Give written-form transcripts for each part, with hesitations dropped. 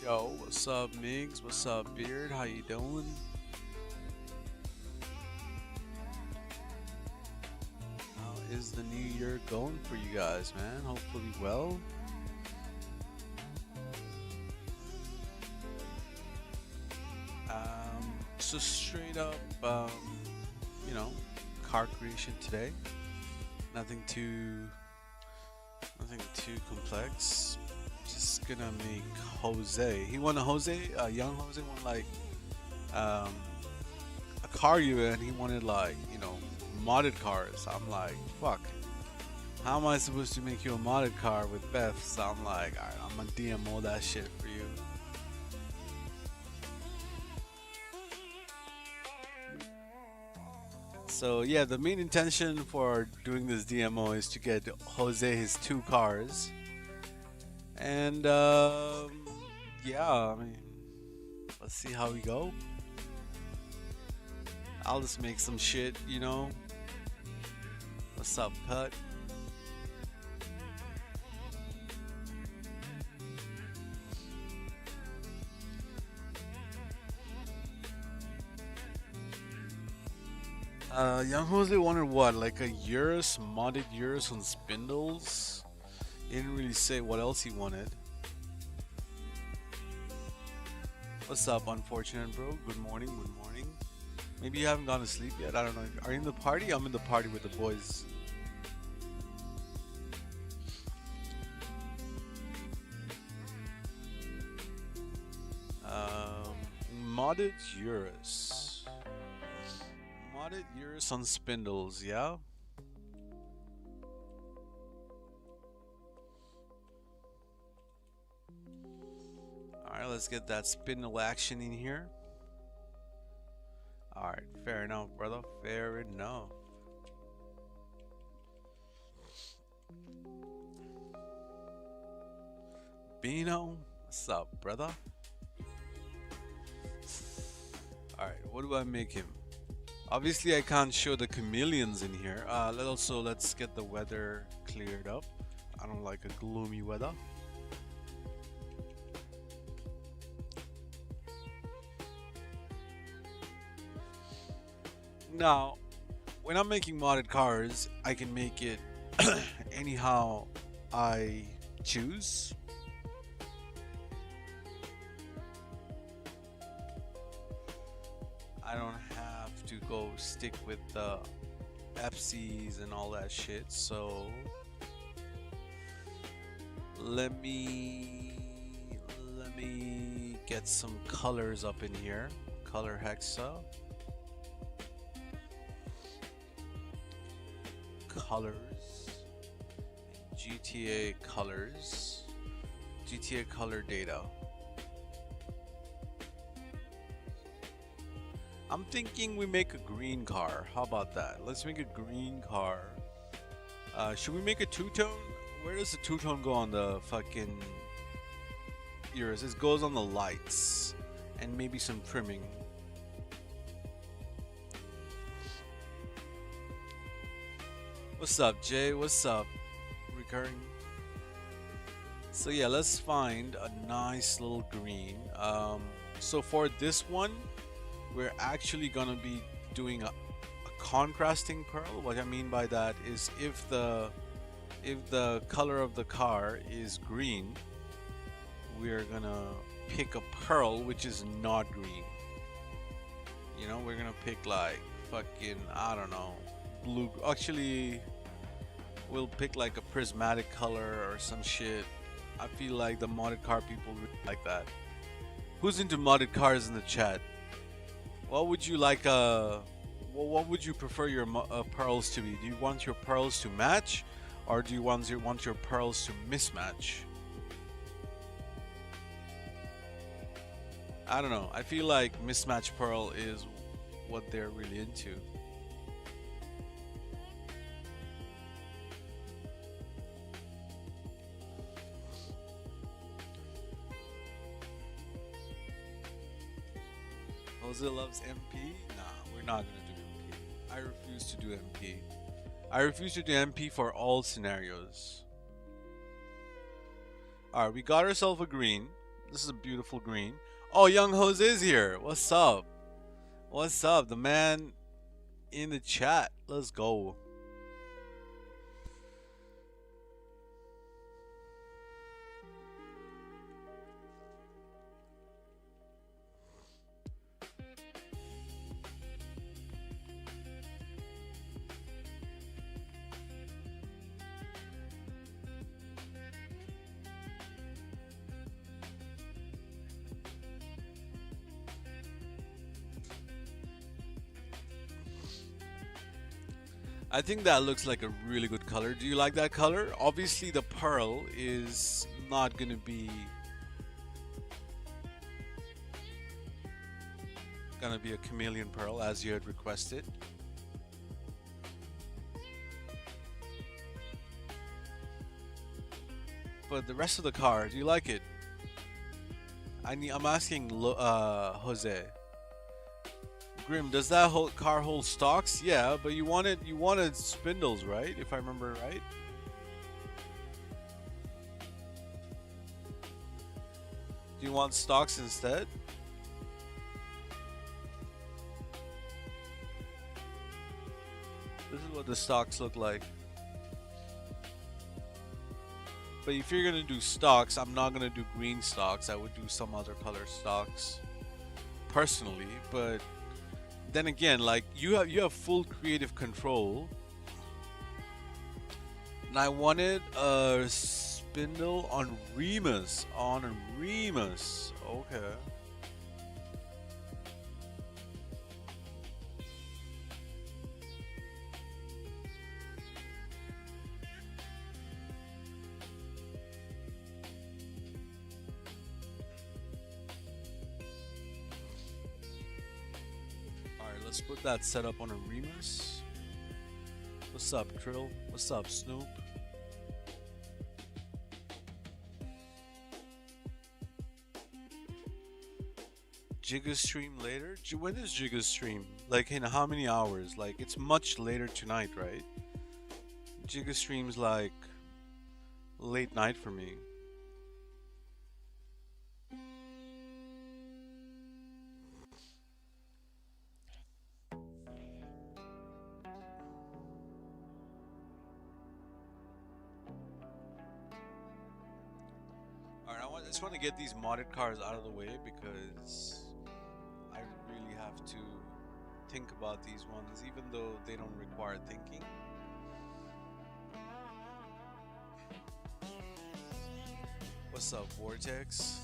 Yo, what's up, Migs? What's up, Beard? How you doing? How is the new year going for you guys, man? Hopefully well. So straight up, you know, car creation today. Nothing too, nothing too complex. Just gonna make Jose. He won a Jose, young Jose won like um, a car and he wanted like modded cars. I'm like, fuck. How am I supposed to make you a modded car with Beth? So I'm like, alright, I'm gonna DMO that shit for you. So yeah, the main intention for doing this DMO is to get Jose his two cars, and yeah, I mean, let's see how we go. I'll just make some shit. What's up, Put? Young Jose wanted what? Like a Urus, modded Urus on spindles? He didn't really say what else he wanted. What's up, unfortunate bro? Good morning, good morning. Maybe you haven't gone to sleep yet. I don't know. Are you in the party? I'm in the party with the boys. Modded Urus. Modded Urus on spindles, yeah? Alright, let's get that spindle action in here. Alright, fair enough, brother. Fair enough. Bino, what's up, brother? Alright, what do I make him? Obviously, I can't show the chameleons in here. Let's get the weather cleared up. I don't like a gloomy weather. Now, when I'm making modded cars, I can make it anyhow I choose. I don't have to go stick with the Ps5 and all that shit, so let me get some colors up in here. Color hexa. Colors. GTA colors. GTA color data. I'm thinking we make a green car. How about that? Let's make a green car. Should we make a two-tone? Where does the two-tone go on the fucking ears? It goes on the lights and maybe some trimming. What's up, Jay? What's up? Recurring. So yeah, let's find a nice little green. So for this one, we're actually gonna be doing a contrasting pearl. What I mean by that is if the color of the car is green, we're gonna pick a pearl which is not green. We're gonna pick like fucking, I don't know, blue. Actually, we'll pick like a prismatic color or some shit. I feel like the modded car people really like that. Who's into modded cars in the chat? What would you like? What would you prefer your pearls to be? Do you want your pearls to match, or do you want your pearls to mismatch? I don't know. I feel like mismatch pearl is what they're really into. Jose loves MP? Nah, we're not gonna do MP. I refuse to do MP. I refuse to do MP for all scenarios. Alright, we got ourselves a green. This is a beautiful green. Oh, young Jose's here. What's up? What's up? The man in the chat. Let's go. I think that looks like a really good color. Do you like that color? Obviously, the pearl is not going to be a chameleon pearl as you had requested. But the rest of the car, do you like it? I'm asking Jose. Grim, does that whole car hold stocks? Yeah, but you wanted spindles, right? If I remember right. Do you want stocks instead? This is what the stocks look like. But if you're gonna do stocks, I'm not gonna do green stocks. I would do some other color stocks, personally. But then again, like you have full creative control. And I wanted a spindle on Remus. Okay. Let's put that setup on a Remus. What's up, Trill? What's up, Snoop? Jigga stream later? When is Jigga stream? Like in how many hours? Like it's much later tonight, right? Jigga stream's like late night for me. I just want to get these modded cars out of the way because I really have to think about these ones, even though they don't require thinking. What's up, Vortex?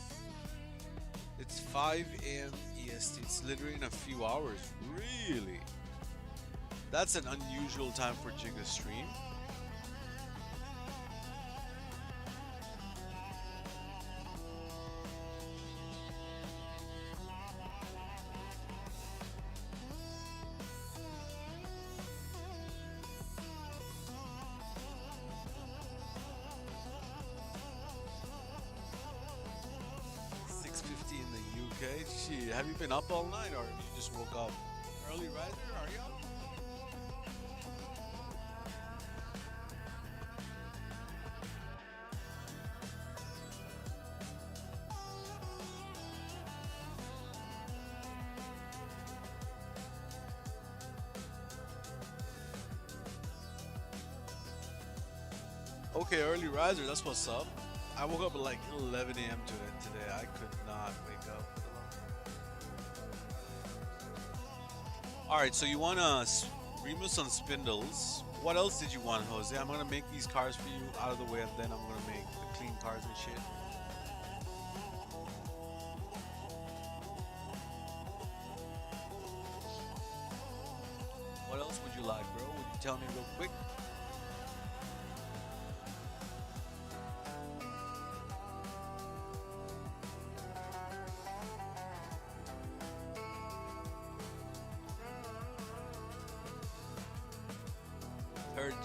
It's 5 a.m. EST. It's literally in a few hours. Really? That's an unusual time for Jigga stream. Shit, have you been up all night or you just woke up? Early riser, are you? Okay, early riser, that's what's up. I woke up at like 11 a.m. today. I could not wake up. Alright, so you want Remus on spindles. What else did you want, Jose? I'm gonna make these cars for you out of the way and then I'm gonna make the clean cars and shit. What else would you like, bro? Would you tell me real quick?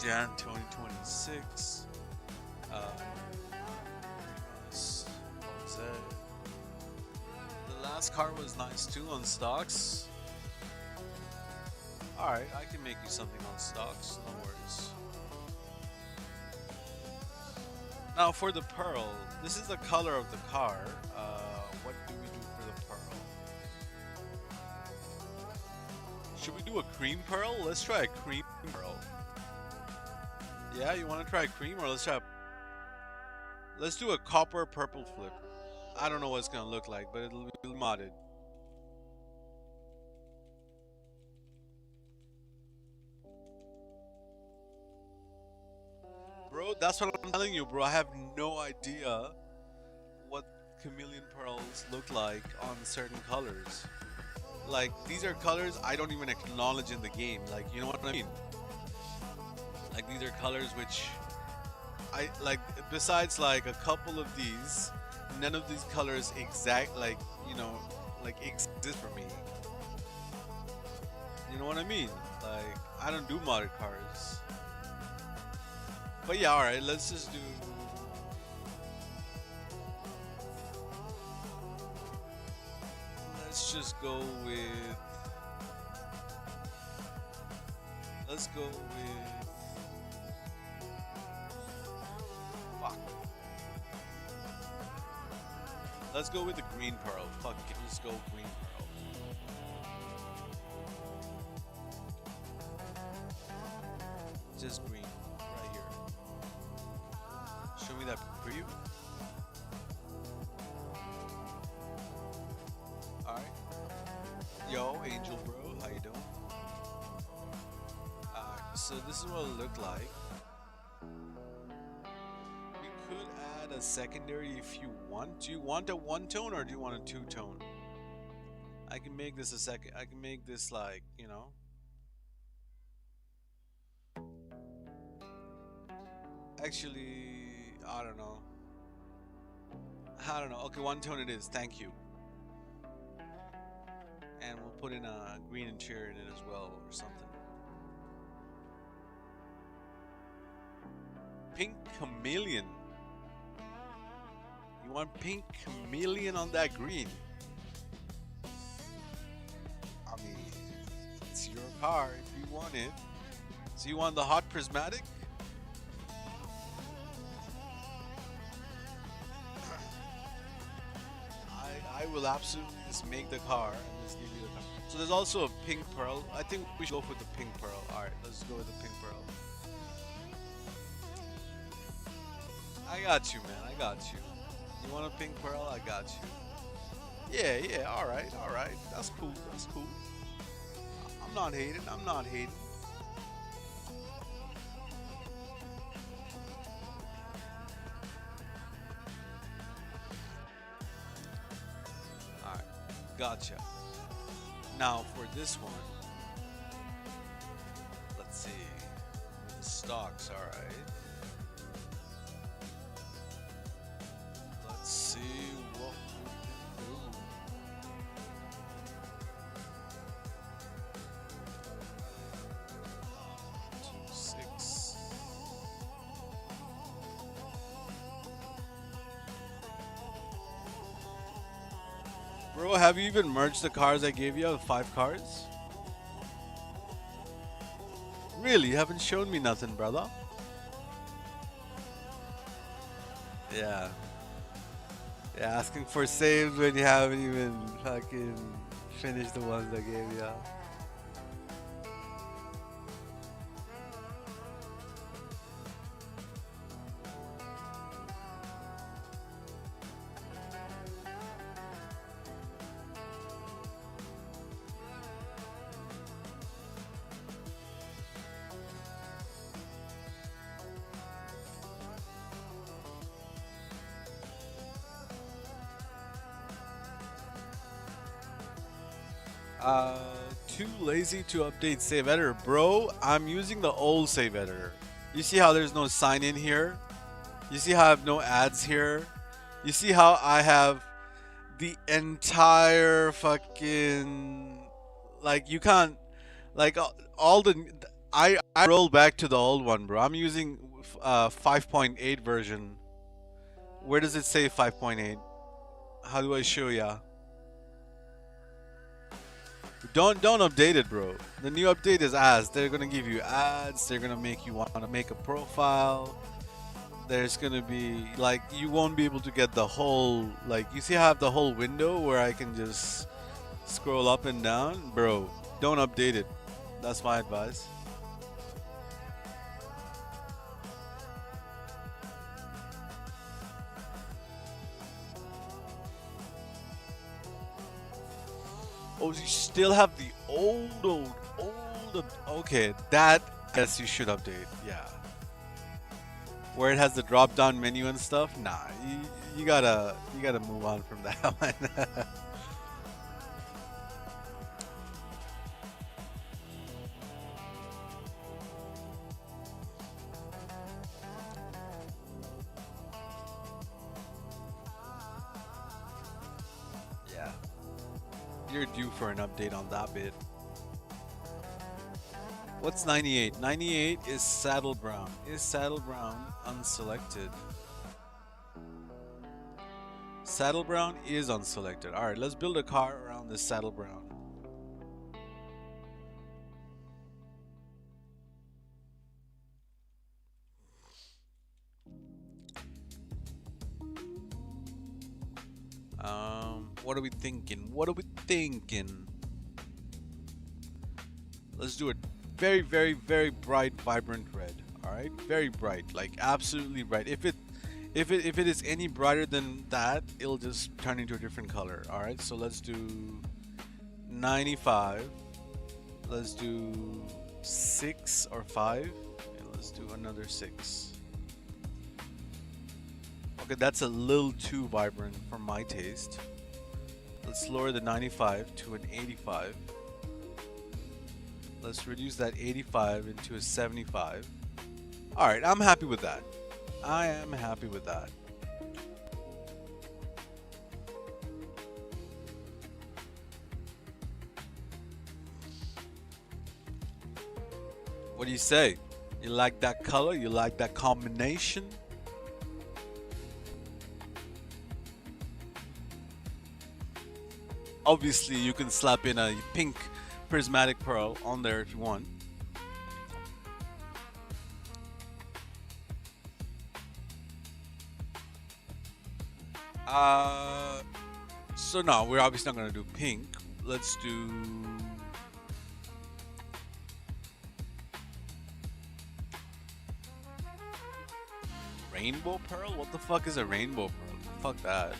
Jan 2026. The last car was nice too on stocks. Alright, I can make you something on stocks, no worries. Now for the pearl, this is the color of the car. Should we do a cream pearl? Let's try a cream pearl. Yeah, you want to try cream, or let's do a copper purple flip. I don't know what it's gonna look like, but it'll be modded. Bro, that's what I'm telling you, bro. I have no idea what chameleon pearls look like on certain colors. Like, these are colors I don't even acknowledge in the game. Like, you know what I mean? Like, these are colors which I like, besides like a couple of these, none of these colors like, you know, like exist for me. You know what I mean? Like, I don't do modded cars. But yeah, alright, let's just do. Let's just go with. Let's go with. Fuck. Let's go with the green pearl. Fuck it, let's go green pearl. Just green, right here. Show me that preview. Alright. Yo, Angel bro, how you doing? Alright, so this is what it looked like. You could add a secondary if you want. Do you want a one tone or do you want a two tone? I can make this I can make this like, you know. Actually, I don't know. I don't know. Okay, one tone it is. Thank you. And we'll put in a green interior in it as well, or something. Pink chameleon. You want pink chameleon on that green? I mean, it's your car if you want it. So you want the hot prismatic? I will absolutely just make the car and just give you the car. So there's also a pink pearl. I think we should go with the pink pearl. Alright, let's go with the pink pearl. I got you, man. I got you. You want a pink pearl? I got you. Yeah, alright. That's cool. I'm not hating. Alright, gotcha. Now for this one, let's see. The stocks, alright. Let's see what we can do. Bro, have you even merged the cars I gave you? The 5 cars? Really? You haven't shown me nothing, brother. Yeah. Yeah, asking for saves when you haven't even fucking finished the ones I gave you. Too lazy to update save editor. Bro, I'm using the old save editor. You see how there's no sign in here? You see how I have no ads here? You see how I have the entire fucking, like, you can't, like, all the, I rolled back to the old one, bro. I'm using 5.8 version. Where does it say 5.8? How do I show ya? Don't update it, bro. The new update is ads. They're gonna give you ads. They're gonna make you want to make a profile. There's gonna be, like, you won't be able to get the whole, like, you see how I have the whole window where I can just scroll up and down? Bro, don't update it. That's my advice. Oh, you still have the old. Okay, that guess you should update. Yeah, where it has the drop down menu and stuff. Nah, you gotta move on from that one. Yeah, you're due for an update on that bit. What's 98? 98 is saddle brown. Is saddle brown unselected? Saddle brown is unselected. All right, let's build a car around this saddle brown. What are we thinking? What are we thinking? Let's do it. Very, very, very bright, vibrant red. All right, very bright, like absolutely bright. If it is any brighter than that, it'll just turn into a different color. All right, so let's do 95. Let's do 6 or 5. And let's do another 6. Okay, that's a little too vibrant for my taste. Let's lower the 95 to an 85. Let's reduce that 85 into a 75. All right, I'm happy with that. I am happy with that. What do you say? You like that color? You like that combination? Obviously, you can slap in a pink prismatic pearl on there if you want. Uh, so no, we're obviously not gonna do pink. Let's do rainbow pearl. What the fuck is a rainbow pearl? Fuck that.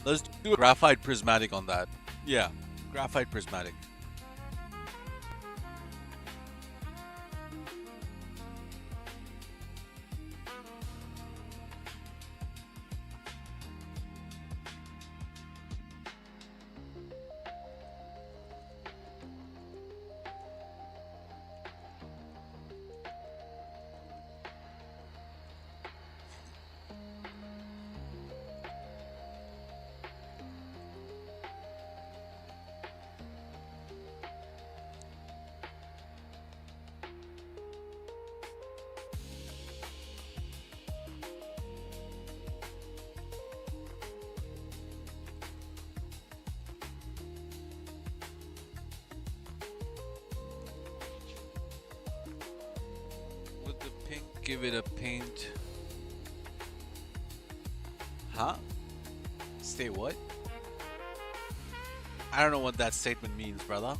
Let's do a graphite prismatic on that. Yeah, graphite prismatic. With the pink, give it a paint. Huh? Stay what? I don't know what that statement means, brother.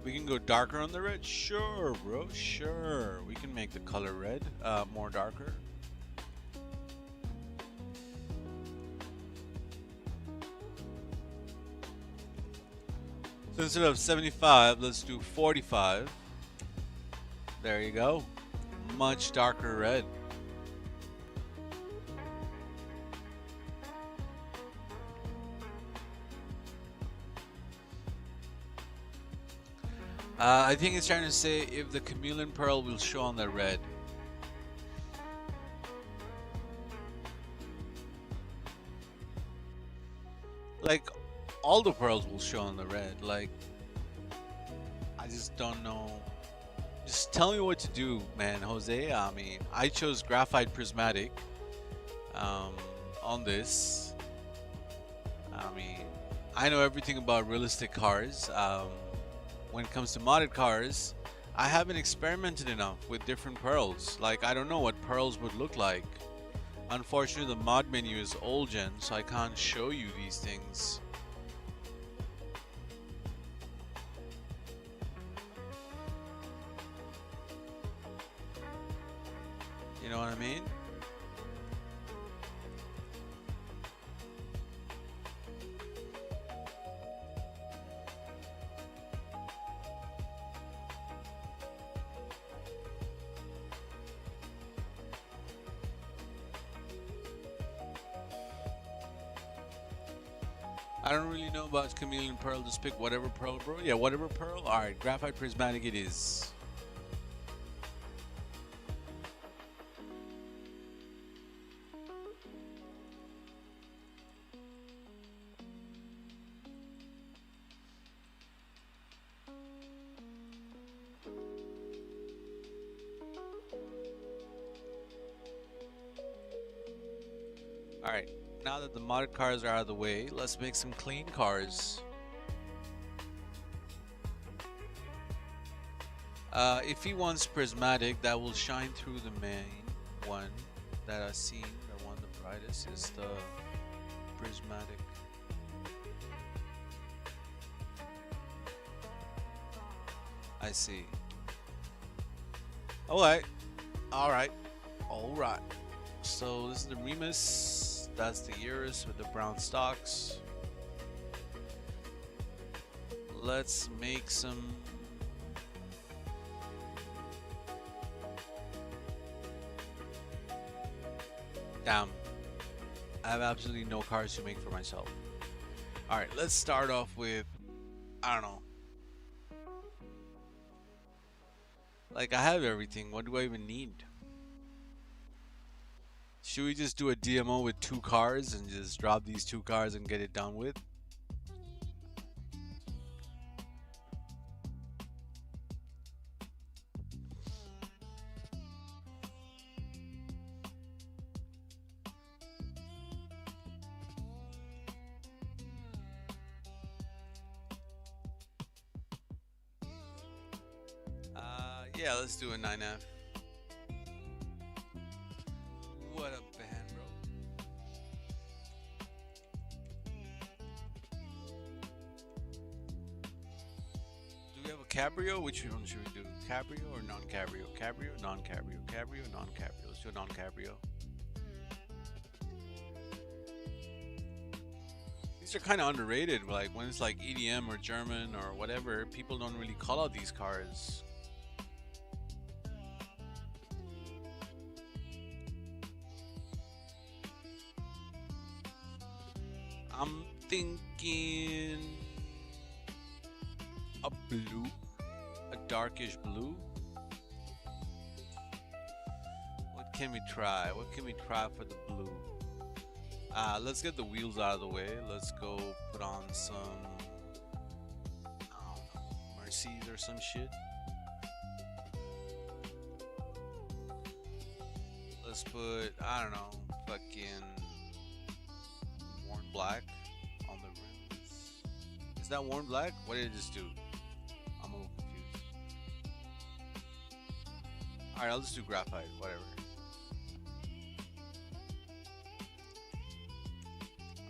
We can go darker on the red? Sure, bro. Sure. We can make the color red more darker. So instead of 75, let's do 45. There you go. much darker red. I think it's trying to say if the chameleon pearl will show on the red. Like, all the pearls will show on the red. Like, I just don't know. Just tell me what to do, man, Jose. I mean, I chose graphite prismatic on this. I mean, I know everything about realistic cars. When it comes to modded cars, I haven't experimented enough with different pearls. Like, I don't know what pearls would look like. Unfortunately, the mod menu is old gen, so I can't show you these things. You know what I mean? I don't really know about chameleon pearl. Just pick whatever pearl, bro. Yeah, whatever pearl. All right, graphite prismatic it is. All right. Now that the modded cars are out of the way, let's make some clean cars. If he wants prismatic, that will shine through the main one that I've seen. The one the brightest is the prismatic. I see. Alright. Alright. Alright. So this is the Remus. That's the Urus with the brown stalks. Let's make some. Damn. I have absolutely no cars to make for myself. Alright, let's start off with, I don't know. Like, I have everything. What do I even need? Should we just do a DMO with 2 cars and just drop these 2 cars and get it done with? Yeah, let's do a 9F. What a band, bro. Do we have a cabrio? Which one should we do? Cabrio or non-cabrio? Cabrio, non-cabrio, cabrio, non-cabrio. Let's do a non-cabrio. These are kind of underrated. Like when it's like EDM or German or whatever, people don't really call out these cars. I'm thinking a blue, a darkish blue. What can we try? What can we try for the blue? Let's get the wheels out of the way. Let's go put on some, I don't know, Mercedes or some shit. Let's put, I don't know, fucking worn black on the rims. Is that worn black? What did it just do? I'm a little confused. Alright, I'll just do graphite, whatever.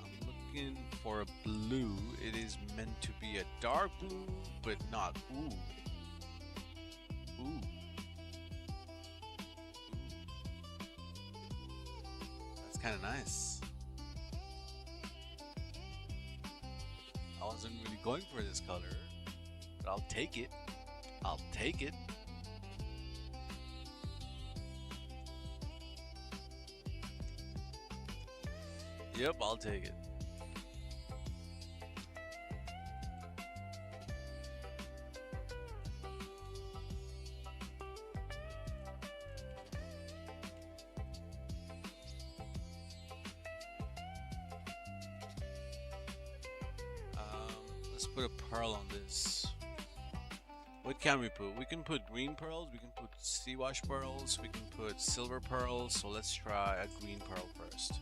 I'm looking for a blue. It is meant to be a dark blue, but not. Ooh. Ooh. That's kind of nice. I wasn't really going for this color, but I'll take it. I'll take it. Yep, I'll take it. Let's put a pearl on this. What can we put? We can put green pearls, we can put sea wash pearls, we can put silver pearls. So let's try a green pearl first.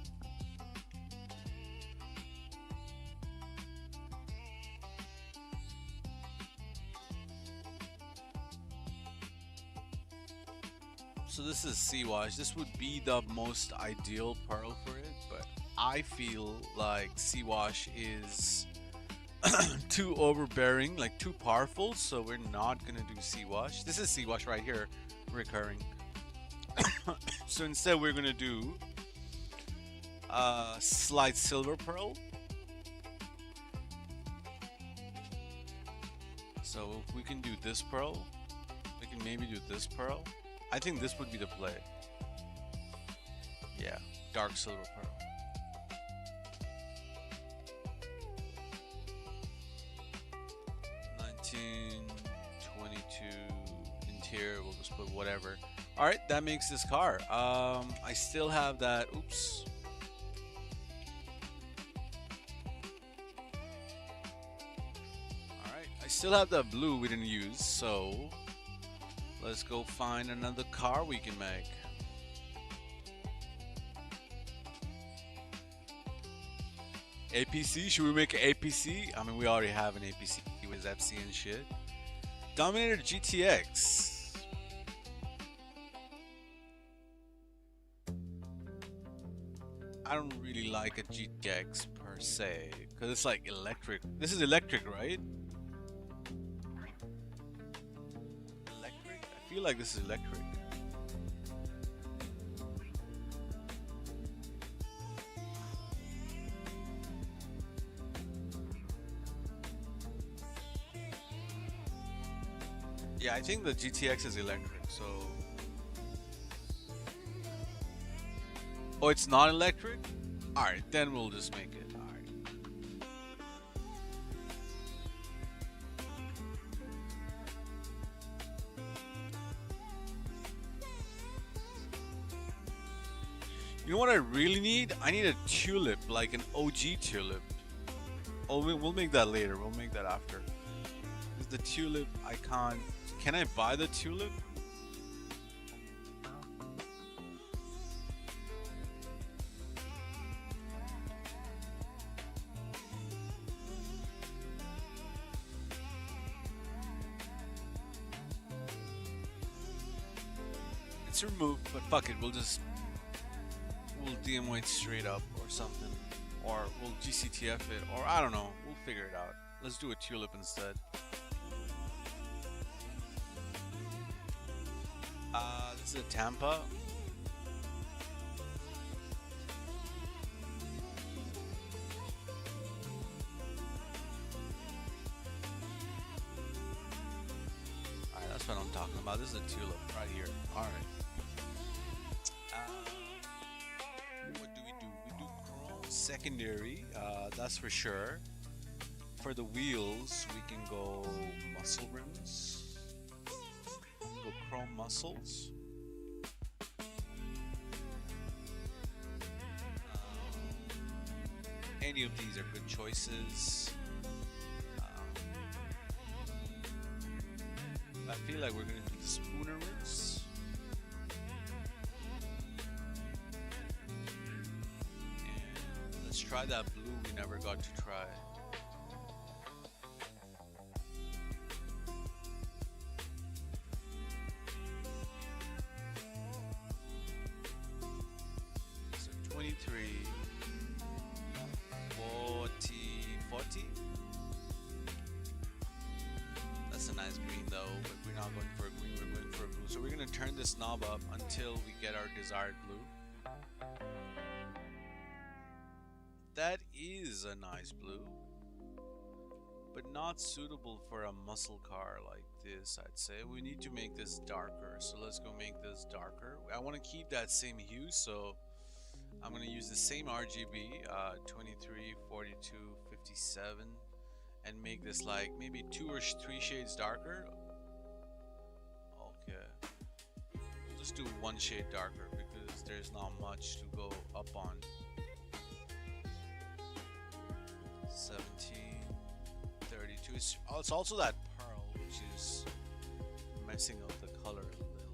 So this is sea wash. This would be the most ideal pearl for it, but I feel like sea wash is too overbearing, like too powerful, so we're not gonna do sea wash. This is sea wash right here, recurring. So instead we're gonna do slight silver pearl. So if we can do this pearl, we can maybe do this pearl. I think this would be the play. Yeah, dark silver pearl. Interior, we'll just put whatever. All right, that makes this car. I still have that. Oops. All right, I still have that blue we didn't use, so let's go find another car we can make. APC? Should we make an APC? I mean, we already have an APC with FC and shit. Dominator GTX. I don't really like a GTX per se, because it's like electric. This is electric, right? Electric? I feel like this is electric. Yeah, I think the GTX is electric, so... Oh, it's not electric? Alright, then we'll just make it. Alright. You know what I really need? I need a tulip, like an OG tulip. Oh, we'll make that later. We'll make that after. Because the tulip, I can't... Can I buy the tulip? It's removed, but fuck it, we'll DMO it straight up or something. Or we'll GCTF it, or I don't know, we'll figure it out. Let's do a tulip instead. This is a Tampa. Alright, that's what I'm talking about. This is a tulip right here. Alright. What do? We do chrome secondary, that's for sure. For the wheels, we can go muscle rims. Go chrome muscles. Any of these are good choices. I feel like we're gonna do the spooner rims. And let's try that blue we never got to try. So 23, 40. That's a nice green though, but we're not going for a green, we're going for a blue. So we're gonna turn this knob up until we get our desired blue. That is a nice blue, but not suitable for a muscle car like this, I'd say. We need to make this darker, so let's go make this darker. I want to keep that same hue, so I'm gonna use the same RGB, 23, 42, 57, and make this like maybe 2 or 3 shades darker. Okay, let's do 1 shade darker because there's not much to go up on. 17, 32. It's also that pearl which is messing up the color a little bit.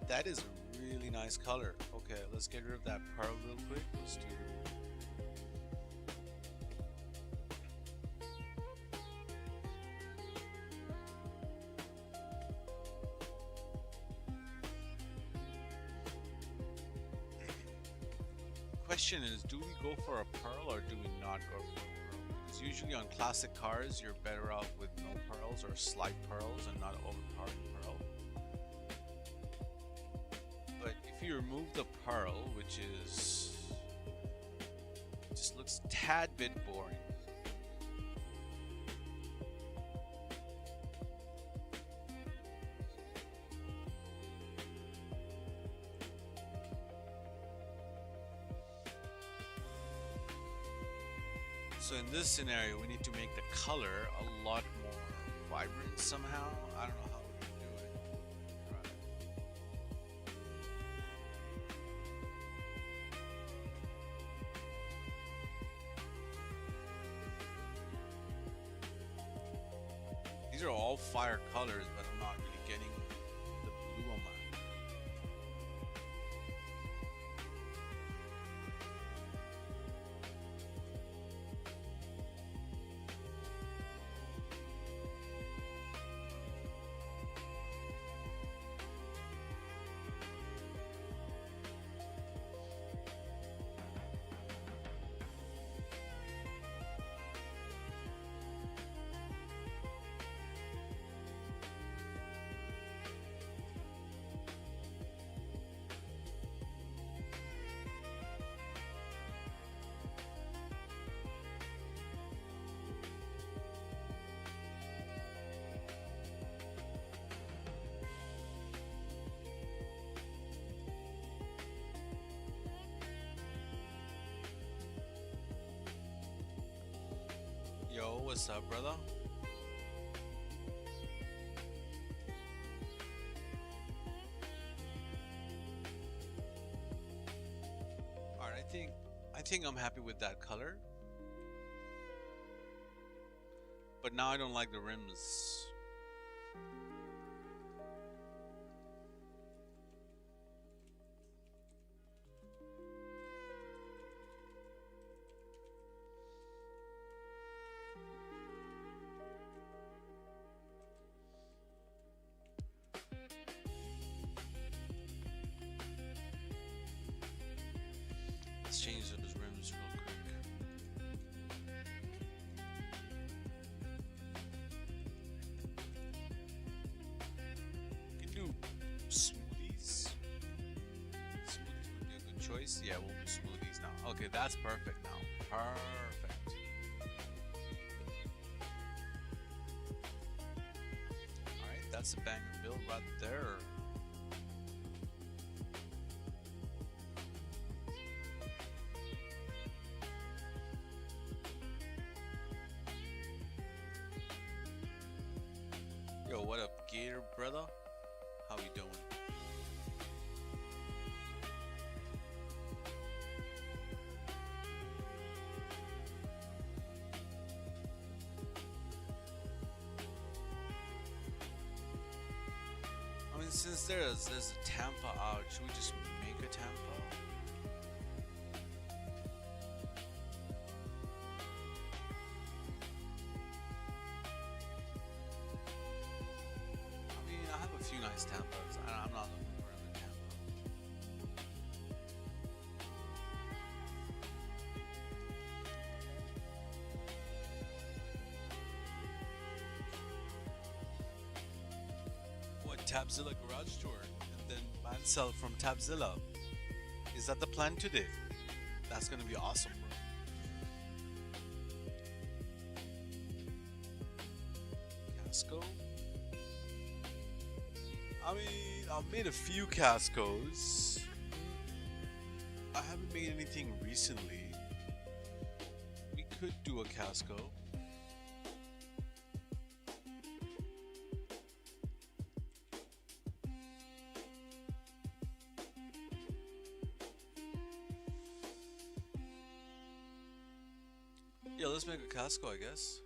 That is a really nice color. Okay, let's get rid of that pearl real quick. Let's do. Question is, do we go for a pearl or do we not go for a pearl? Because usually on classic cars, you're better off with no pearls or slight pearls and not overpowering pearl. But if you remove the pearl, which is just looks a tad bit boring. So in this scenario, we need to make the color a lot more vibrant somehow. I don't know how we can do it. Right. These are all fire colors, but I'm not really getting the blue on mine. Yo, what's up, brother? Alright, I think I'm happy with that color. But now I don't like the rims. Let's change those rims real quick. We can do smoothies. Smoothies would be a good choice. Yeah, we'll do smoothies now. Okay, that's perfect now. Perfect. Alright, that's a banger build right there. Yo, what up, Gator brother? How you doing? I mean, since there's a Tampa out, should we just make a Tampa? I mean, I have a few nice Tampas. I'm not looking for another Tampa. What, Tabzilla Garage Tour? And then buy and sell from Tabzilla. Is that the plan today? That's gonna be awesome, bro. Casco? I mean, I've made a few Cascos. I haven't made anything recently. We could do a Casco. Yeah, let's make a Casco, I guess.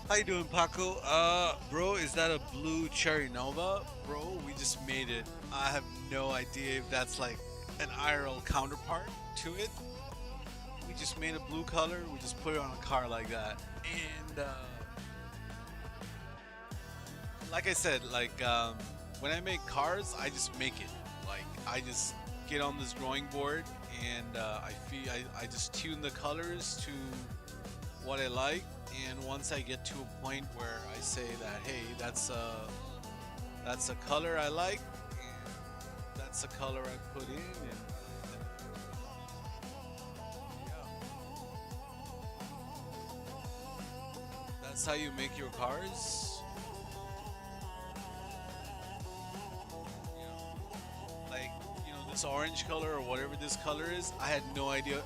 How you doing, Paco? Bro, is that a blue Cherry Nova? Bro, we just made it. I have no idea if that's like an IRL counterpart to it. We just made a blue color. We just put it on a car like that. And like I said, when I make cars, I just make it. Like I just get on this drawing board and I just tune the colors to what I like. And once I get to a point where I say that, hey, that's a color I like, and that's a color I put in, and yeah, that's how you make your cars. You like this orange color or whatever this color is. I had no idea.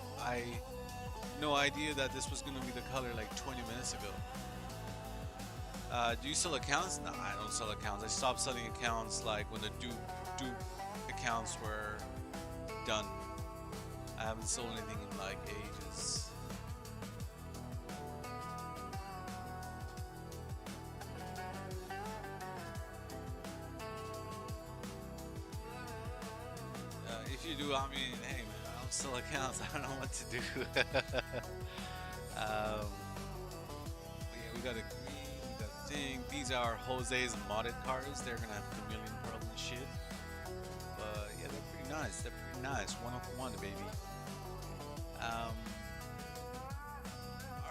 No idea that this was gonna be the color like 20 minutes ago. Do you sell accounts? No, I don't sell accounts. I stopped selling accounts like when the dupe accounts were done. I haven't sold anything in like ages. If you do, I mean, hey man, I don't sell accounts. I don't know what to do. Yeah, we got a green, we got a thing. These are Jose's modded cars. They're gonna have chameleon pearl and shit. But yeah, they're pretty nice. They're pretty nice. One of one, baby. All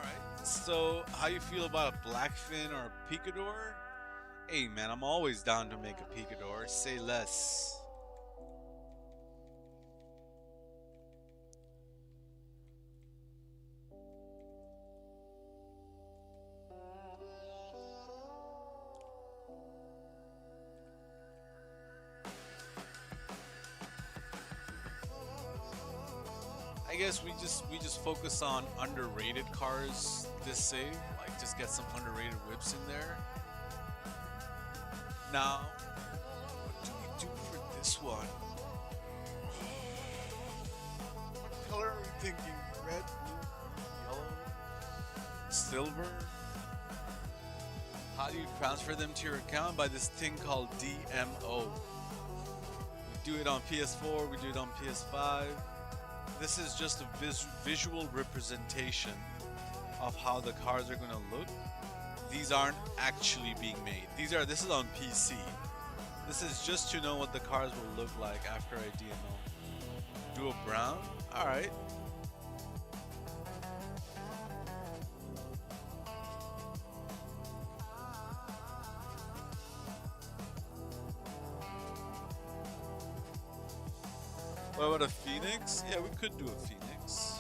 right. So, how you feel about a Blackfin or a Picador? Hey, man, I'm always down to make a Picador. Say less. I guess we just focus on underrated cars this save. Like just get some underrated whips in there. Now, what do we do for this one? What color are we thinking? Red, blue, yellow, silver? How do you transfer them to your account? By this thing called DMO. We do it on PS4, we do it on PS5. This is just a visual representation of how the cars are going to look. These aren't actually being made. This is on PC. This is just to know what the cars will look like after I DMO. Do a brown? Alright. What about a Phoenix? Yeah, we could do a Phoenix.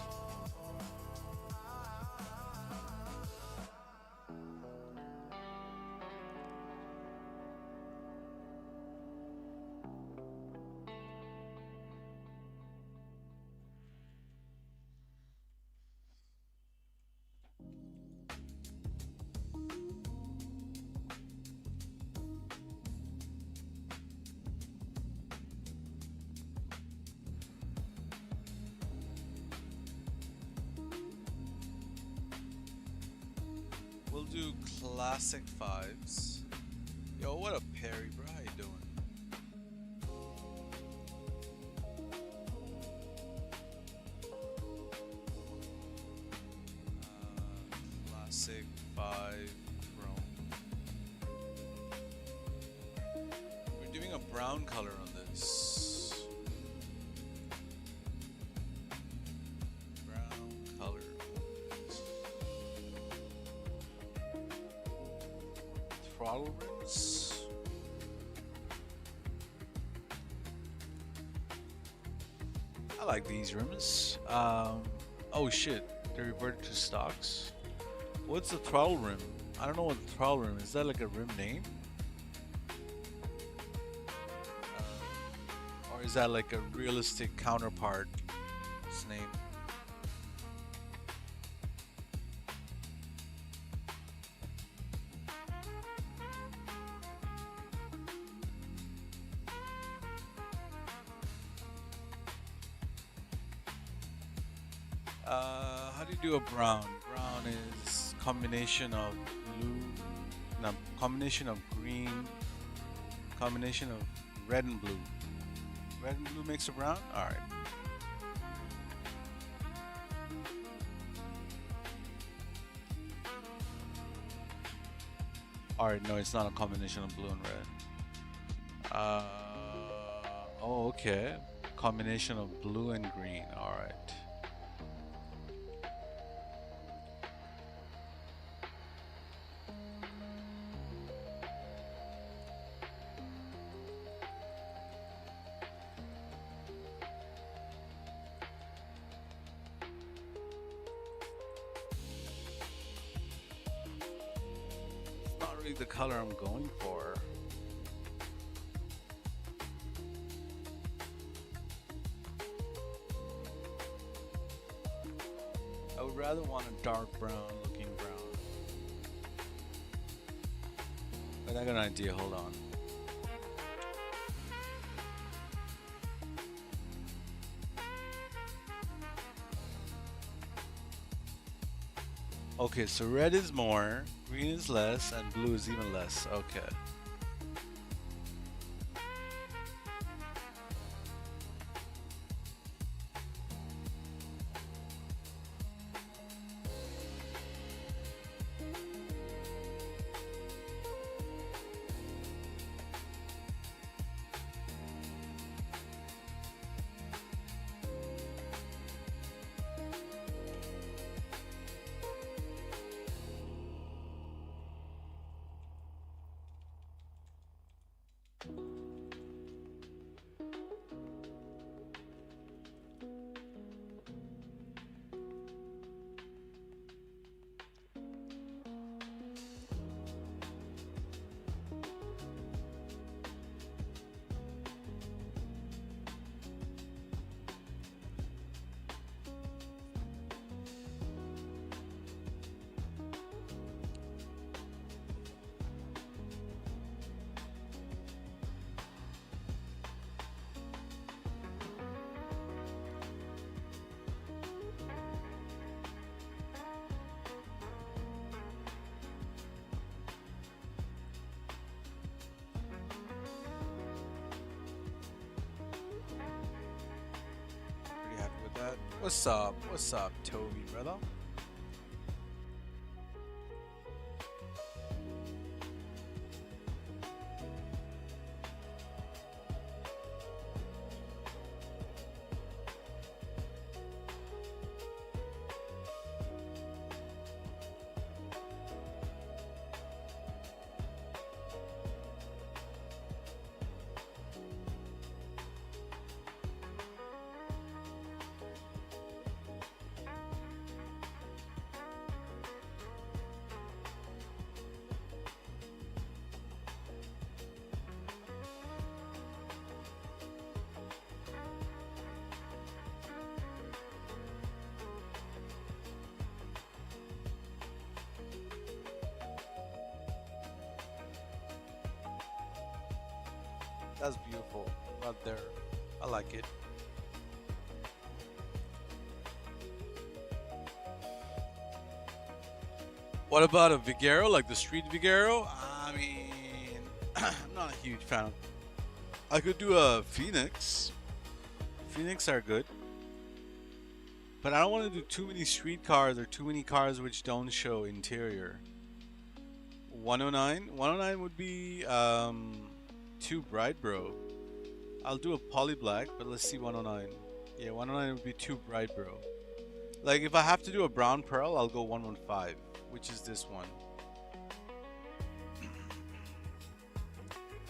We'll do classic fives. Yo, what up, Perry, bro? How you doing? Classic five chrome. We're doing a brown color on this. Brown color. Throttle rims. I like these rims. Oh shit, they reverted to stocks. What's the throttle rim? I don't know what the throttle rim is. Is that like a rim name? Or is that like a realistic counterpart? Its name. How do you do a brown? Brown is combination of blue, no, combination of green, combination of red and blue. Red and blue makes a brown? Alright. Alright, no, it's not a combination of blue and red. Oh, okay. Combination of blue and green. Alright. Not really the color I'm going for. I would rather want a dark brown looking brown. But I got an idea, hold on. Okay, so red is more, green is less, and blue is even less. Okay. What's up? What's up, Toby, brother? That's beautiful. Right there. I like it. What about a Vigero, like the street Vigero? I mean, I'm not a huge fan. I could do a Phoenix. Phoenix are good. But I don't want to do too many street cars or too many cars which don't show interior. 109? 109 would be too bright, bro. I'll do a poly black, but let's see 109. Yeah, 109 would be too bright, bro. Like, if I have to do a brown pearl, I'll go 115, which is this one.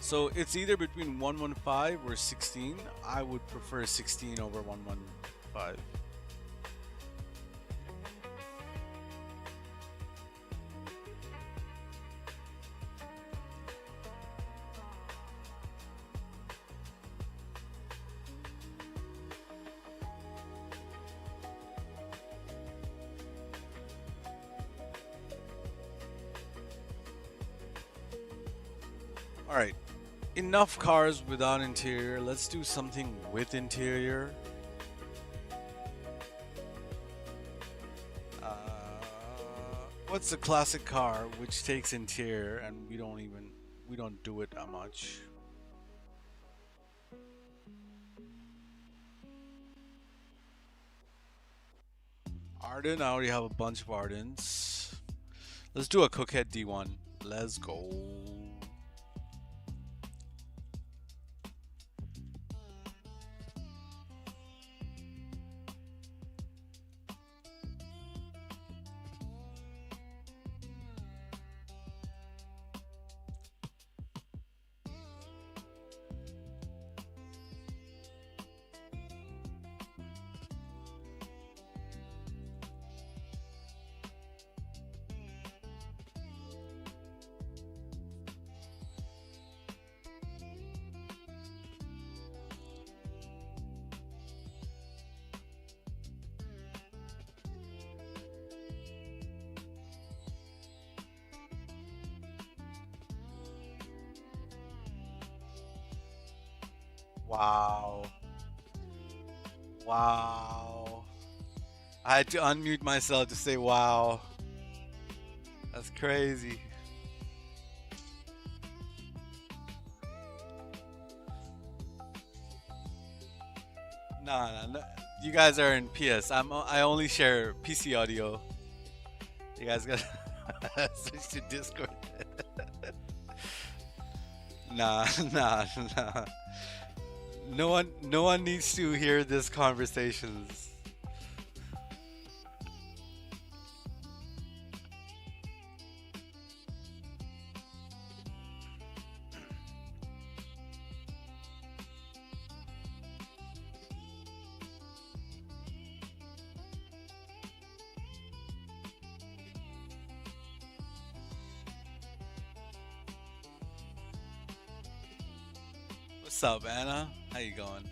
So it's either between 115 or 16. I would prefer 16 over 115. Alright, enough cars without interior. Let's do something with interior. What's the classic car which takes in tier and we don't do it that much? Arden, I already have a bunch of Ardens. Let's do a Cookhead D1. Let's go. Wow. Wow. I had to unmute myself to say wow. That's crazy. No. You guys are in PS. I only share PC audio. You guys got to switch to Discord. Nah, nah. No one needs to hear this conversations. What's up, Anna? How you going?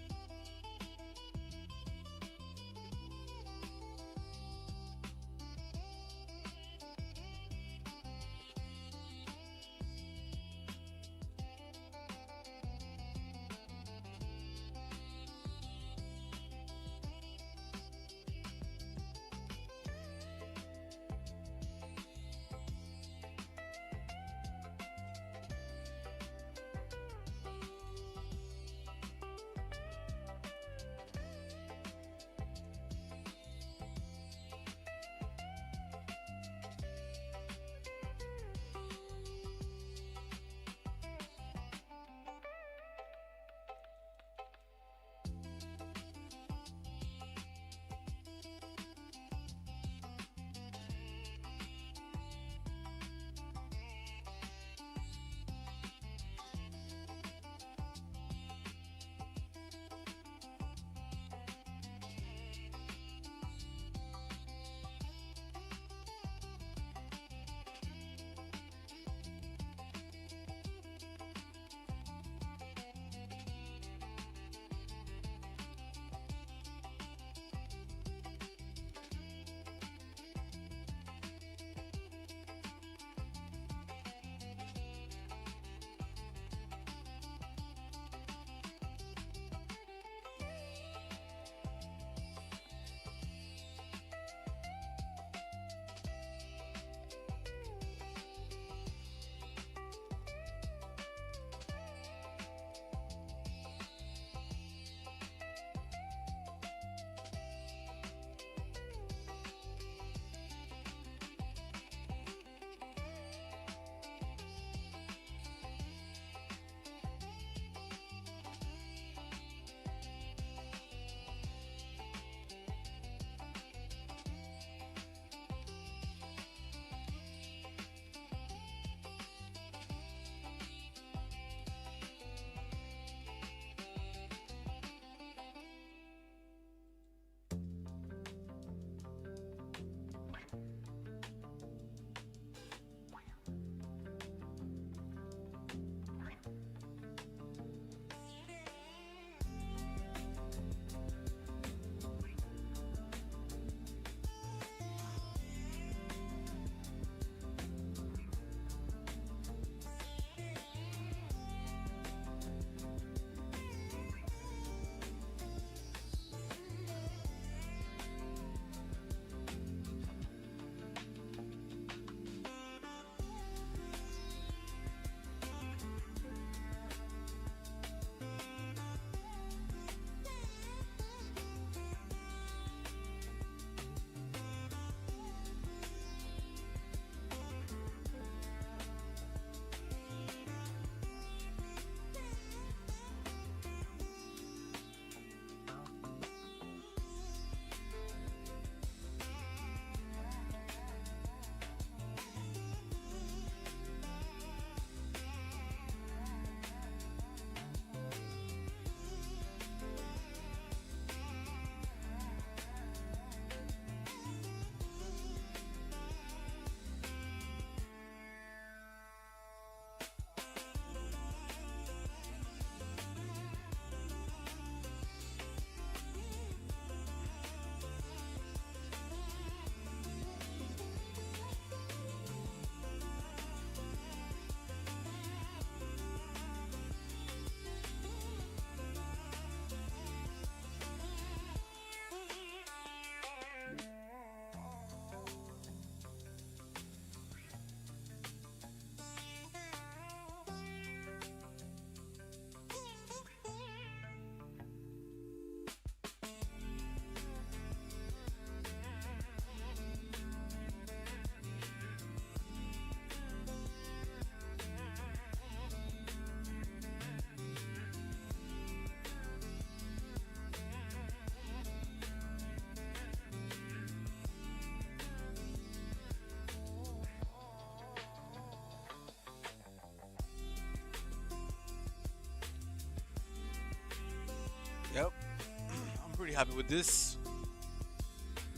happy with this.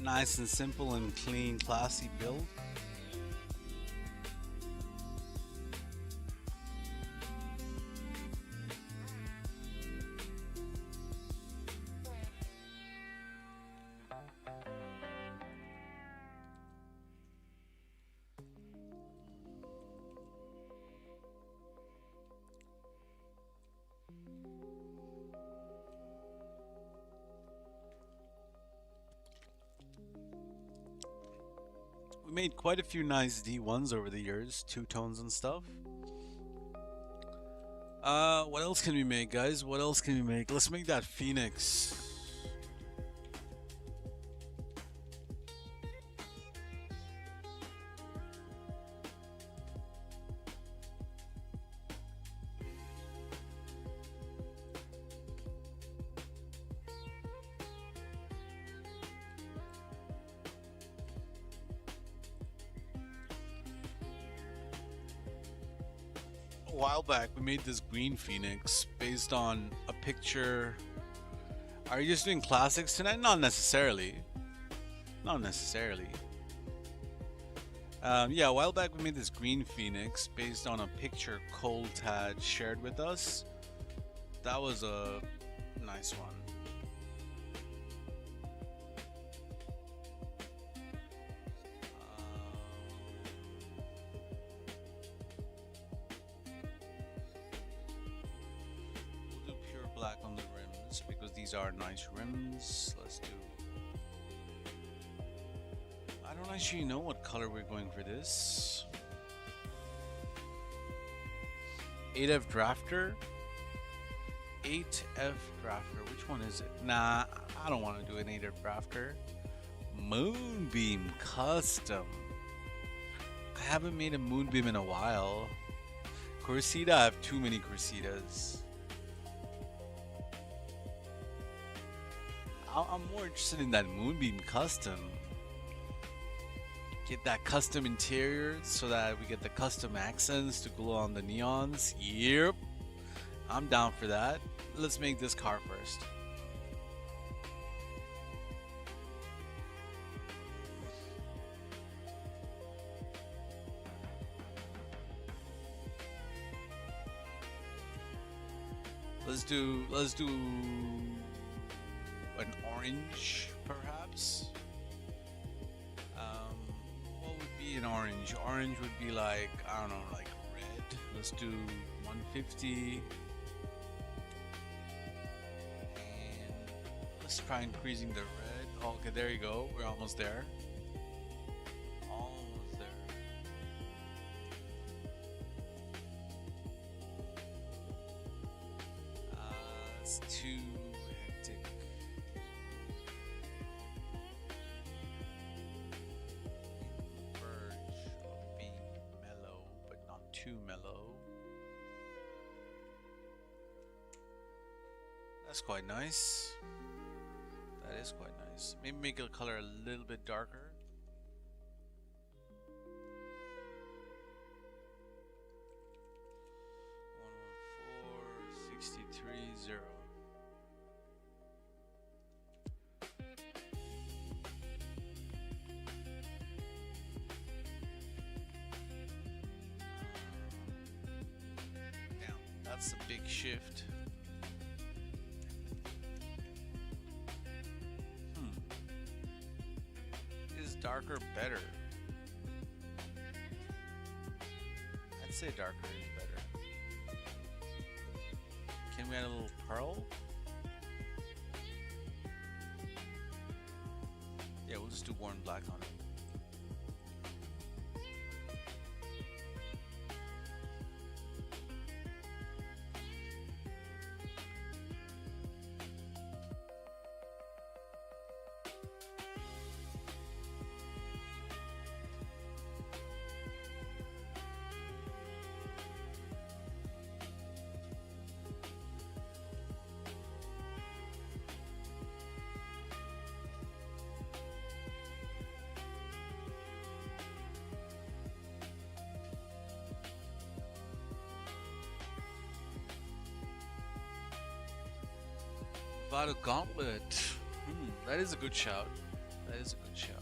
Nice and simple and clean, classy build. We made quite a few nice D1s over the years, two tones and stuff. What else can we make, guys? What else can we make? Let's make that Phoenix. A while back, we made this green Phoenix based on a picture. Are you just doing classics tonight? Not necessarily. Not necessarily. Yeah, a while back we made this green Phoenix based on a picture Colt had shared with us. That was a nice one. We'll do pure black on the rims because these are nice rims. Let's do... I don't actually know what color we're going for this. 8F Drafter. 8F Drafter. Which one is it? Nah, I don't want to do an 8F Drafter. Moonbeam Custom. I haven't made a Moonbeam in a while. Corsita, I have too many Corsitas. I'm more interested in that Moonbeam Custom. Get that custom interior so that we get the custom accents to glow on the neons. Yep, I'm down for that. Let's make this car first. Let's do an orange perhaps. What would be an orange? Orange would be like, I don't know, like red. Let's do 150. And let's try increasing the red. Okay, there you go. We're almost there. Almost there. It's too hectic. Too mellow. That's quite nice. That is quite nice. Maybe make the color a little bit darker. One 6330. That's a big shift. Is darker better? I'd say darker is better. Can we add a little pearl? Yeah, we'll just do worn black on it. About a gauntlet. That is a good shout. That is a good shout.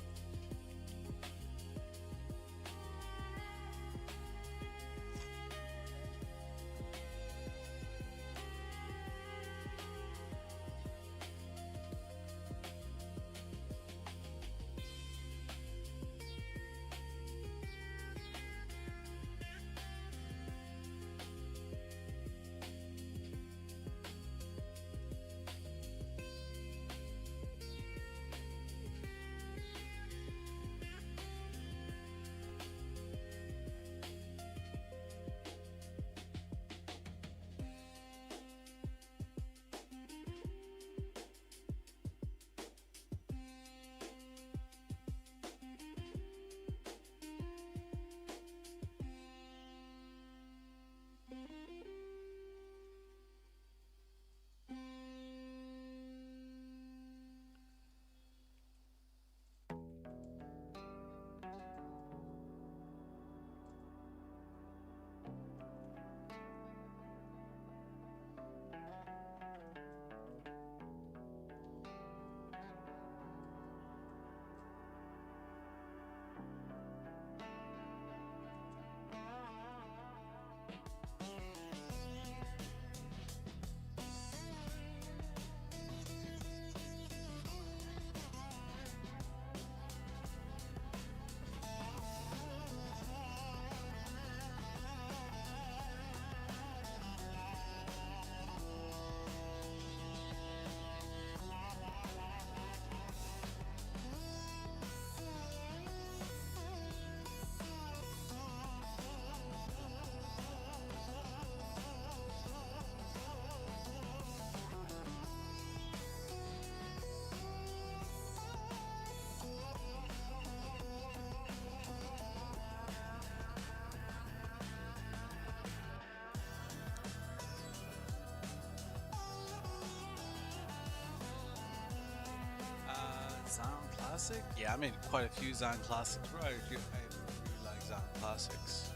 Zion Classic? Yeah, I made quite a few Zion Classics, bro. I really like Zion Classics.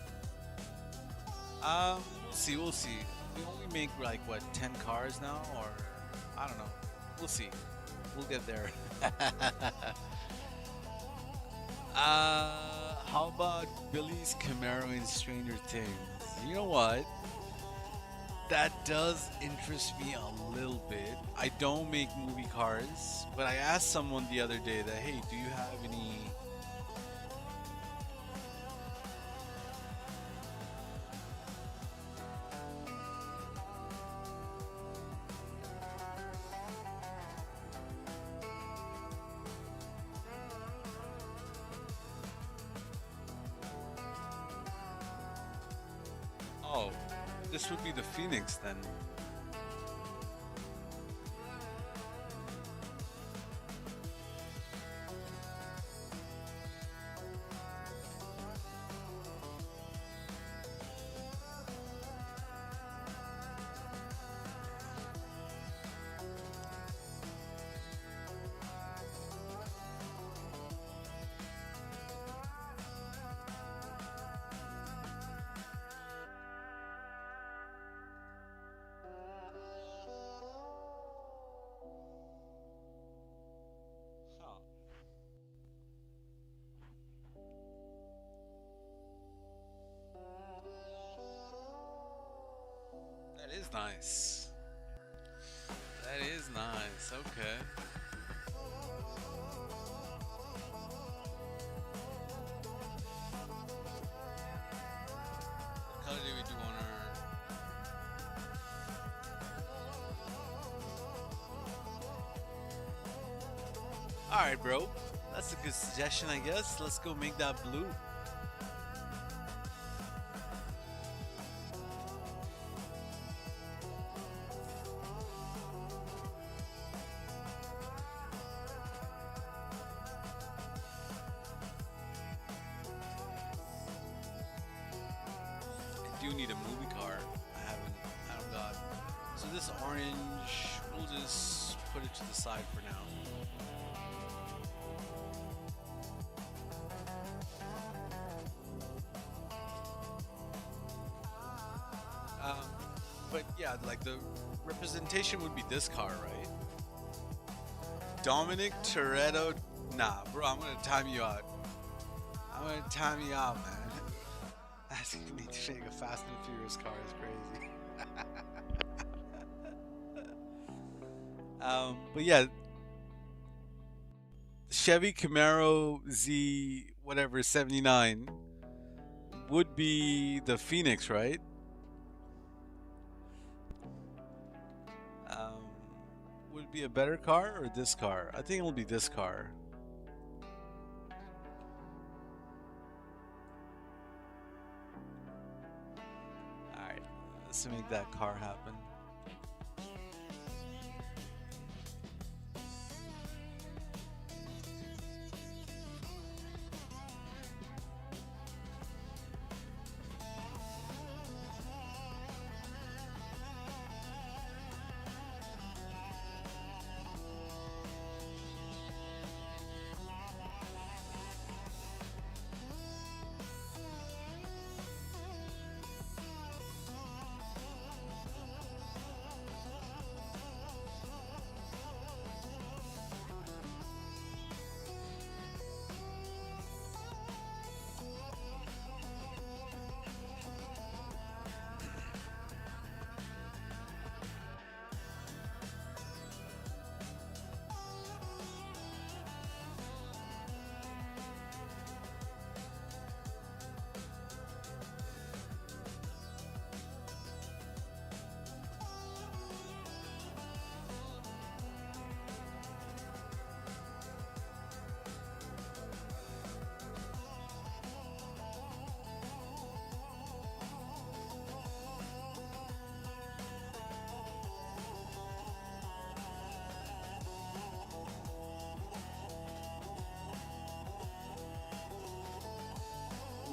We'll see, we'll see. We only make like what 10 cars now, or I don't know. We'll see. We'll get there. How about Billy's Camaro in Stranger Things? You know what? That does interest me a little bit. I don't make movie cars, but I asked someone the other day that, hey, do you have any? Oh, this would be the Phoenix then. Huh. That is nice. That is nice. Okay. What color do we do on our? All right, bro. That's a good suggestion, I guess. Let's go make that blue. I do need a movie car. I don't got. So this orange, we'll just put it to the side for now. Um, but yeah, like the representation would be this car, right? Dominic Toretto. Nah, bro, I'm gonna time you out. I'm gonna time you out, man. Asking me to make a Fast and Furious car is crazy. But yeah, Chevy Camaro Z whatever 79 would be the Phoenix, right? Um, would it be a better car or this car? I think it'll be this car. All right, let's make that car happen.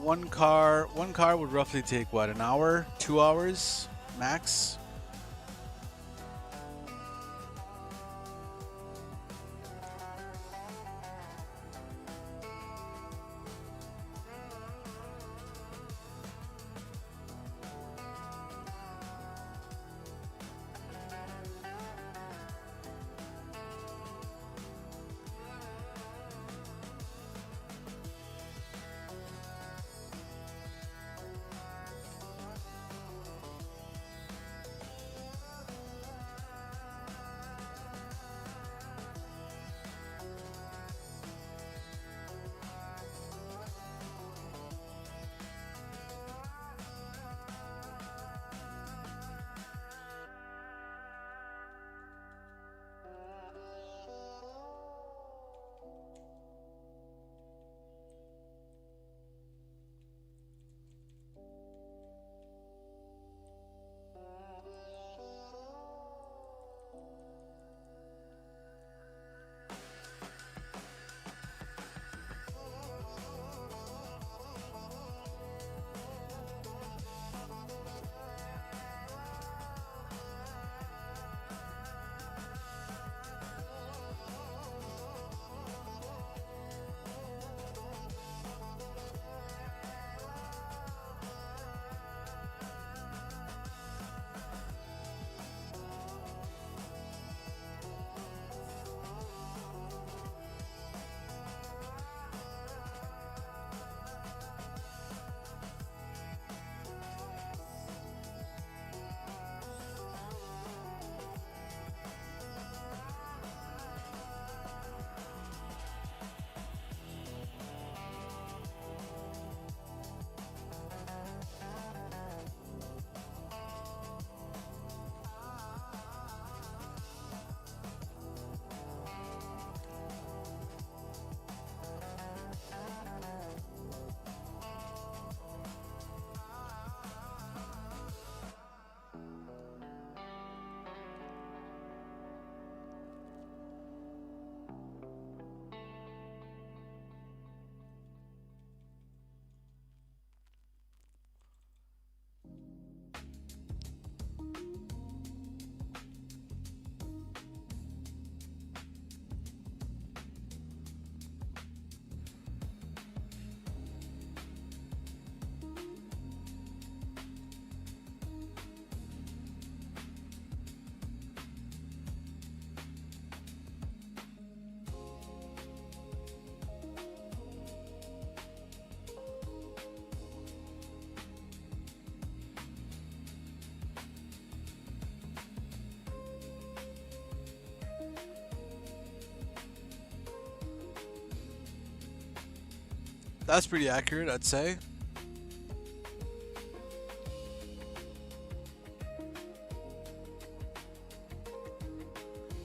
One car would roughly take what, an hour, 2 hours max. That's pretty accurate, I'd say.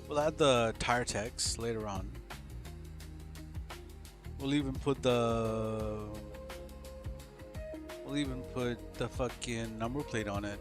We'll add the tire text later on. We'll even put the fucking number plate on it.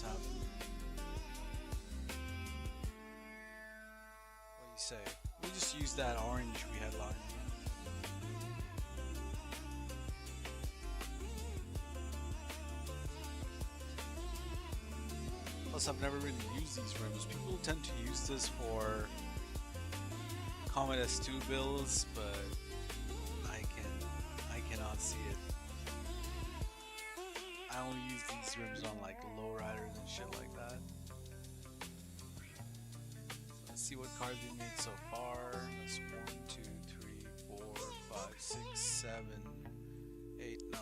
just happen. What do you say? We just use that orange we had lying around. Plus, I've never really used these rims. People tend to use this for Comet S2 builds, but I cannot see it. I only use these rims on like lowriders and shit like that. So let's see what cars we made so far. That's 1, 2, 3, 4, 5, 6, 7, 8, 9.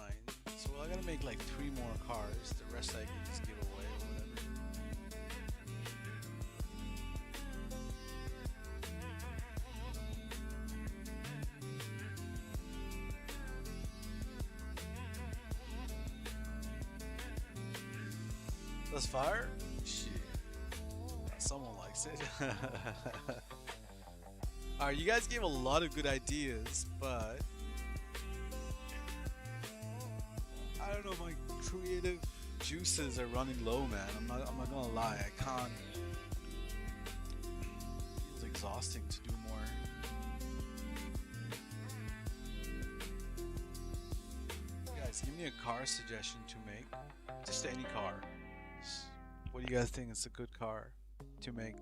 So I gotta make like 3 more cars. The rest I can just give away or whatever. Let's fire? Shit. Someone likes it. Alright, you guys gave a lot of good ideas, but I don't know, my creative juices are running low, man. I'm not gonna lie, I can't. It feels exhausting to do more. Guys, give me a car suggestion to make. Just any car. What do you guys think is a good car to make?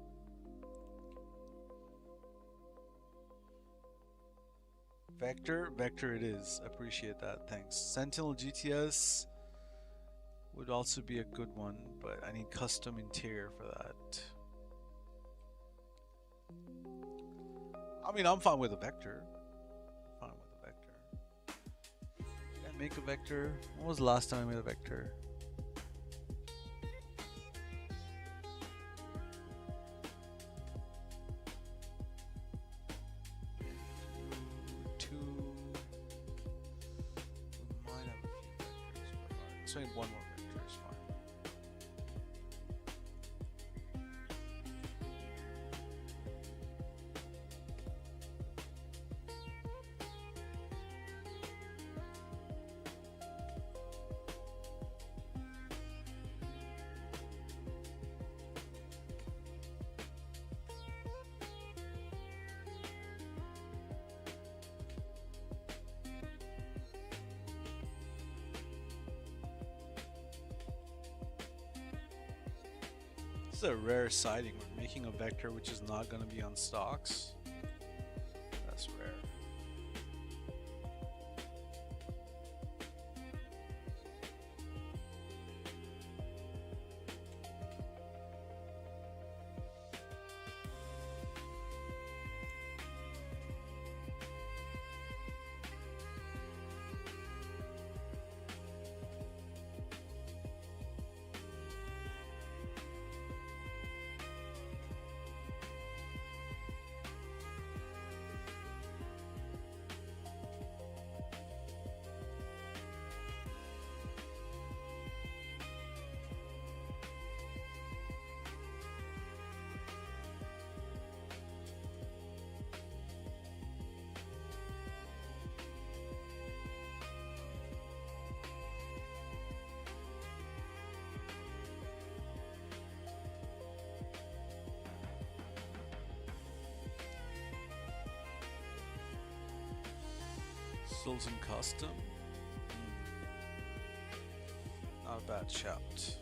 Vector? Vector it is. Appreciate that. Thanks. Sentinel GTS would also be a good one, but I need custom interior for that. I mean, I'm fine with a Vector. Fine with a Vector. Can I make a Vector? When was the last time I made a Vector? Let's make one more vector, is fine. This is a rare sighting. We're making a vector which is not going to be on stocks. That's rare. Souls and custom. Not a bad shout.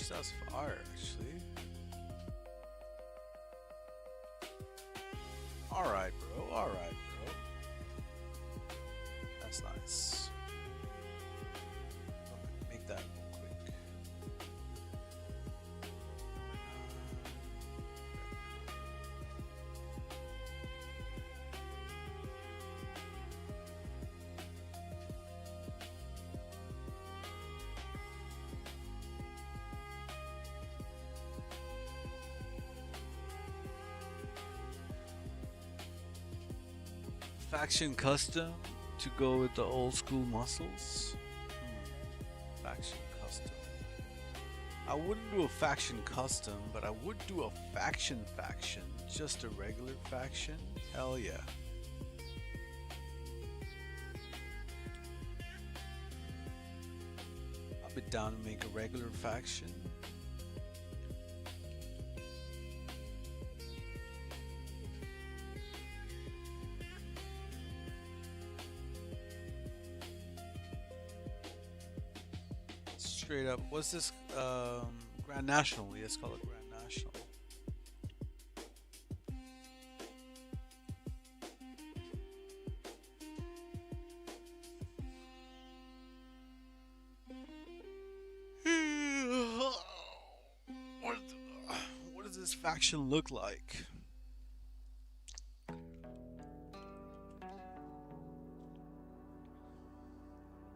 That's fire, actually. Alright, bro. Alright, bro. That's nice. Make that real quick. Faction custom to go with the old school muscles. Faction custom. I wouldn't do a faction custom, but I would do a faction. Just a regular faction. Hell yeah. I'll be down to make a regular faction. Straight up, what's this? Grand National. Let's call it Grand National. What does this faction look like?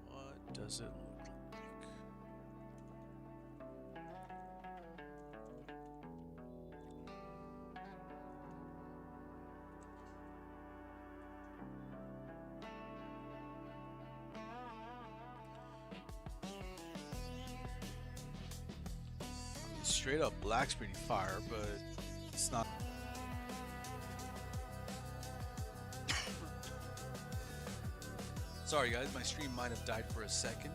What does it look like? Straight up black's pretty fire, but it's not. Sorry guys, my stream might have died for a second.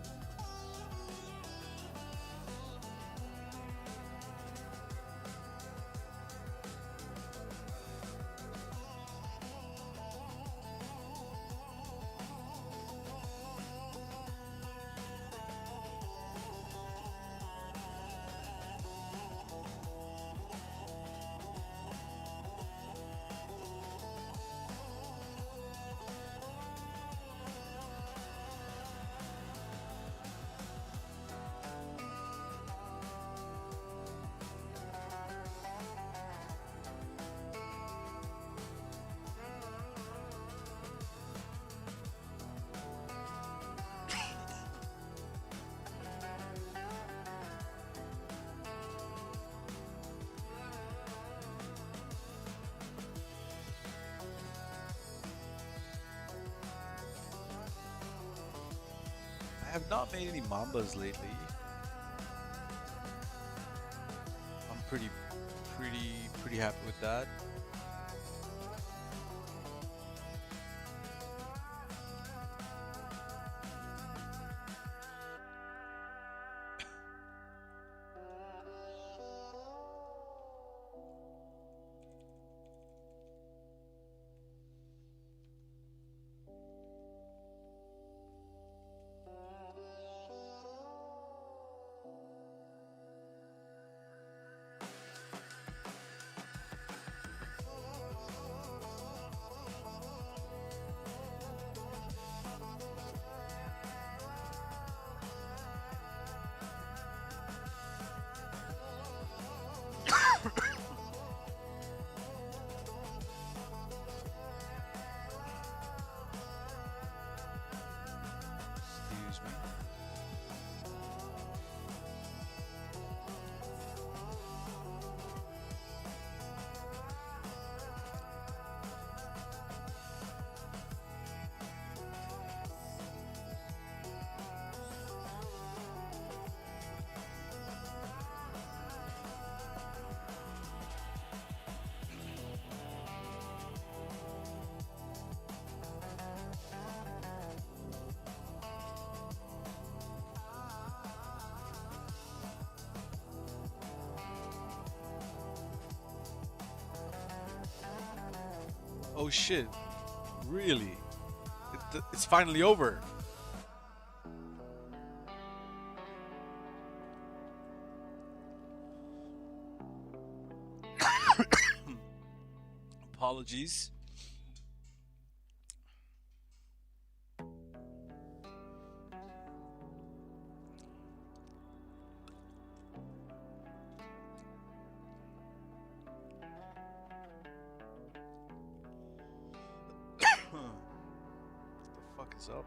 I have not made any Mambas lately. I'm pretty happy with that. Excuse me. Oh shit. Really? It's finally over. Apologies. What the fuck is up?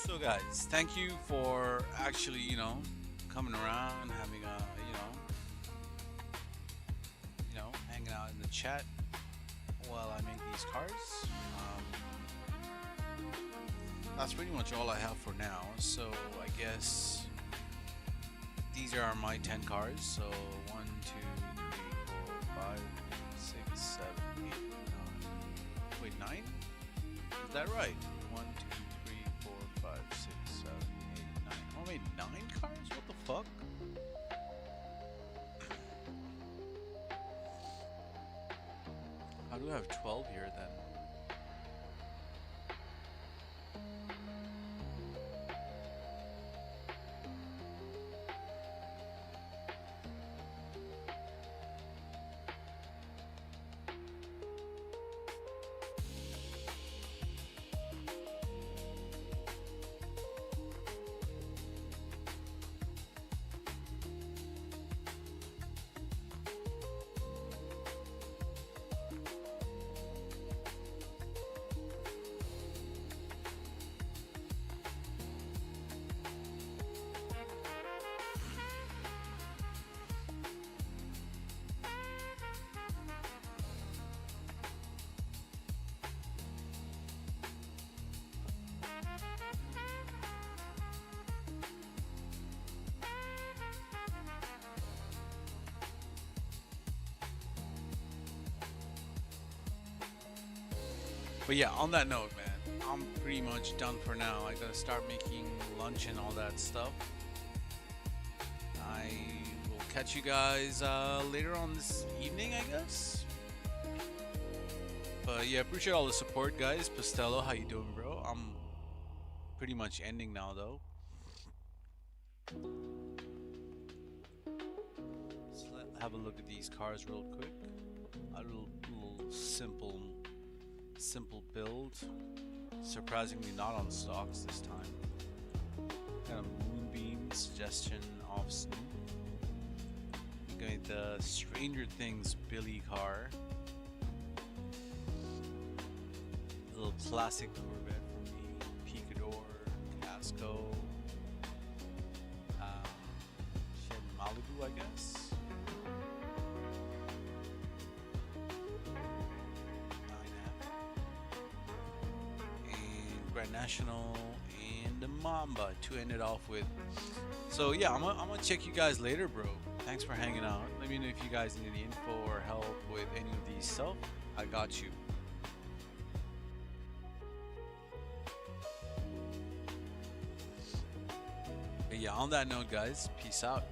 So guys, thank you for actually, coming around, having a, hanging out in the chat while I make these cards. That's pretty much all I have for now. So I guess these are my 10 cards. So 1, 2, 3, 4, 5, 6, 7, 8, 9. Wait, 9? Is that right? 1, 2, 3, 4, 5, 6, 7, 8, 9. Oh, wait, 9 cards? What the fuck? How do I have 12 here then? But yeah, on that note, man, I'm pretty much done for now. I gotta start making lunch and all that stuff. I will catch you guys later on this evening, I guess. But yeah, appreciate all the support, guys. Pastello, how you doing, bro? I'm pretty much ending now, though. So let's have a look at these cards real quick. A little simple build. Surprisingly not on stocks this time. Kind of Moonbeam suggestion off Snoop. Going the Stranger Things Billy car. A little classic Corvette for me. Picador, Casco. Malibu, I guess. Grand National and the Mamba to end it off with. So yeah, I'm gonna check you guys later, bro. Thanks for hanging out. Let me know if you guys need any info or help with any of these stuff. I got you. But yeah, on that note, guys, peace out.